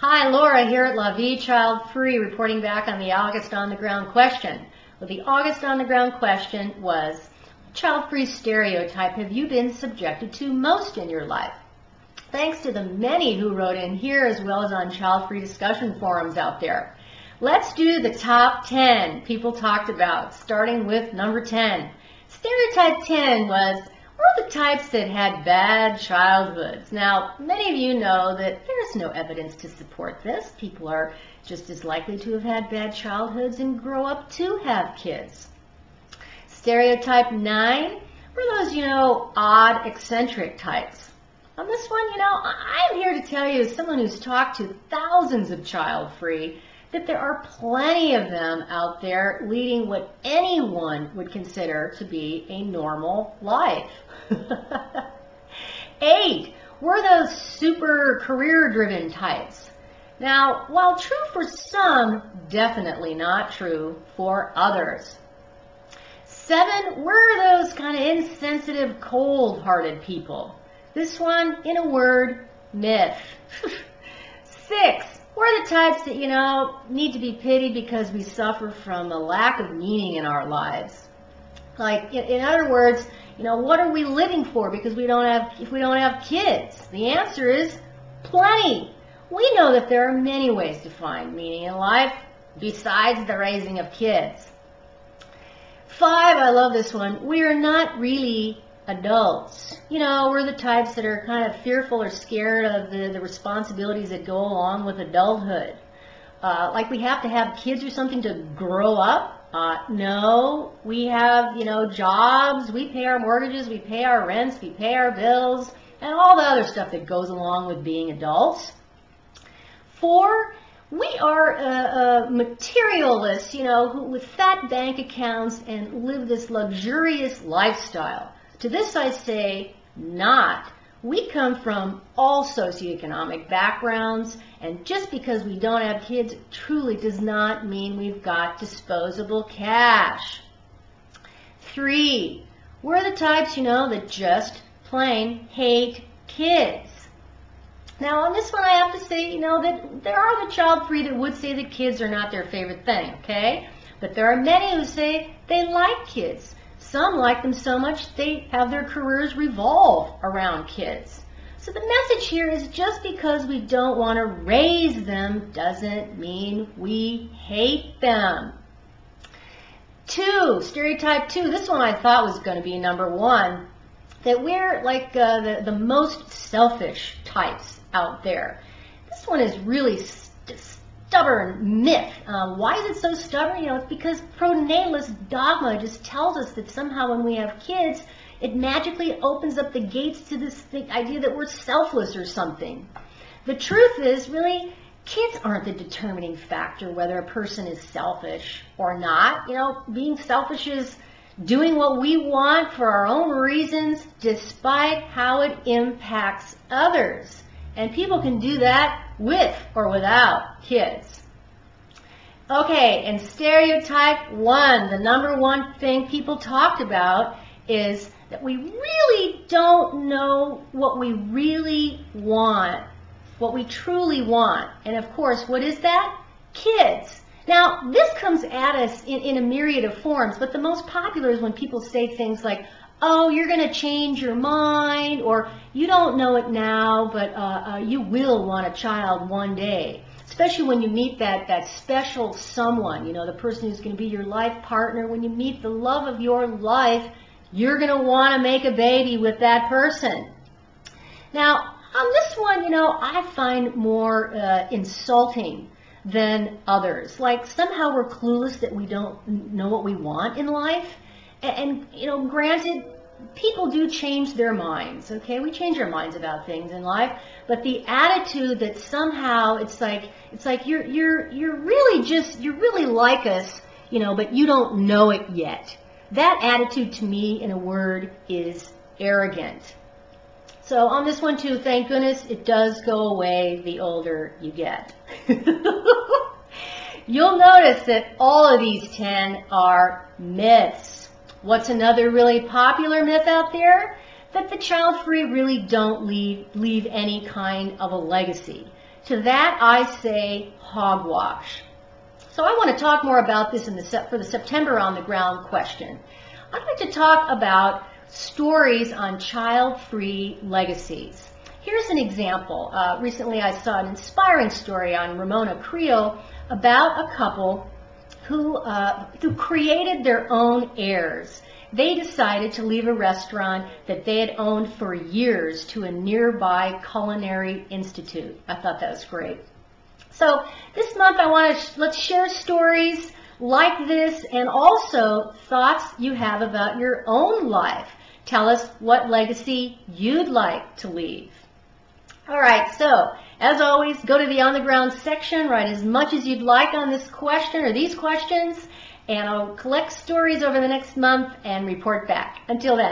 Hi, Laura here at Vie Childfree, reporting back on the August on the Ground question. Well, the August on the Ground question was, child-free stereotype have you been subjected to most in your life? Thanks to the many who wrote in here as well as on child-free discussion forums out there. Let's do the top 10 people talked about, starting with number 10. Stereotype 10 was, what are the types that had bad childhoods? Now, many of you know that there's no evidence to support this. People are just as likely to have had bad childhoods and grow up to have kids. Stereotype 9 were those, odd, eccentric types. On this one, I'm here to tell you, as someone who's talked to thousands of child-free, that there are plenty of them out there leading what anyone would consider to be a normal life. 8 were those super career-driven types. Now, while true for some, definitely not true for others. 7 were those kind of insensitive, cold-hearted people. This one, in a word, myth. 6 were the types that, need to be pitied because we suffer from a lack of meaning in our lives. Like, in other words, what are we living for because if we don't have kids? The answer is plenty. We know that there are many ways to find meaning in life besides the raising of kids. 5, I love this one. We are not really adults. We're the types that are kind of fearful or scared of the responsibilities that go along with adulthood. Like we have to have kids or something to grow up. No, we have, jobs, we pay our mortgages, we pay our rents, we pay our bills, and all the other stuff that goes along with being adults. 4, we are materialists, who with fat bank accounts and live this luxurious lifestyle. To this I say, not. We come from all socioeconomic backgrounds, and just because we don't have kids truly does not mean we've got disposable cash. 3, we're the types, that just plain hate kids. Now, on this one, I have to say, that there are the child-free that would say that kids are not their favorite thing, okay? But there are many who say they like kids. Some like them so much they have their careers revolve around kids. So the message here is just because we don't want to raise them doesn't mean we hate them. 2, stereotype 2, this one I thought was going to be number 1, that we're like the most selfish types out there. This one is really stubborn myth. Why is it so stubborn? It's because pronatalist dogma just tells us that somehow when we have kids, it magically opens up the gates to this idea that we're selfless or something. The truth is, really, kids aren't the determining factor whether a person is selfish or not. Being selfish is doing what we want for our own reasons despite how it impacts others. And people can do that with or without kids. Okay, and stereotype 1, the number 1 thing people talked about is that we really don't know what we really want, what we truly want. And of course, what is that? Kids. Now, this comes at us in a myriad of forms, but the most popular is when people say things like, oh, you're going to change your mind, or you don't know it now, but you will want a child one day. Especially when you meet that special someone, the person who's going to be your life partner. When you meet the love of your life, you're going to want to make a baby with that person. Now, on this one, I find more insulting than others. Like somehow we're clueless that we don't know what we want in life. And granted, people do change their minds, okay? We change our minds about things in life, but the attitude that somehow it's like you're really like us, but you don't know it yet. That attitude to me, in a word, is arrogant. So on this one too, thank goodness, it does go away the older you get. You'll notice that all of these 10 are myths. What's another really popular myth out there? That the child-free really don't leave any kind of a legacy. To that I say hogwash. So I want to talk more about this for the September on the Ground question. I'd like to talk about stories on child-free legacies. Here's an example. Recently I saw an inspiring story on Ramona Creel about a couple who created their own heirs. They decided to leave a restaurant that they had owned for years to a nearby culinary institute. I thought that was great. So this month let's share stories like this and also thoughts you have about your own life. Tell us what legacy you'd like to leave. All right, so as always, go to the On the Ground section, write as much as you'd like on this question or these questions, and I'll collect stories over the next month and report back. Until then.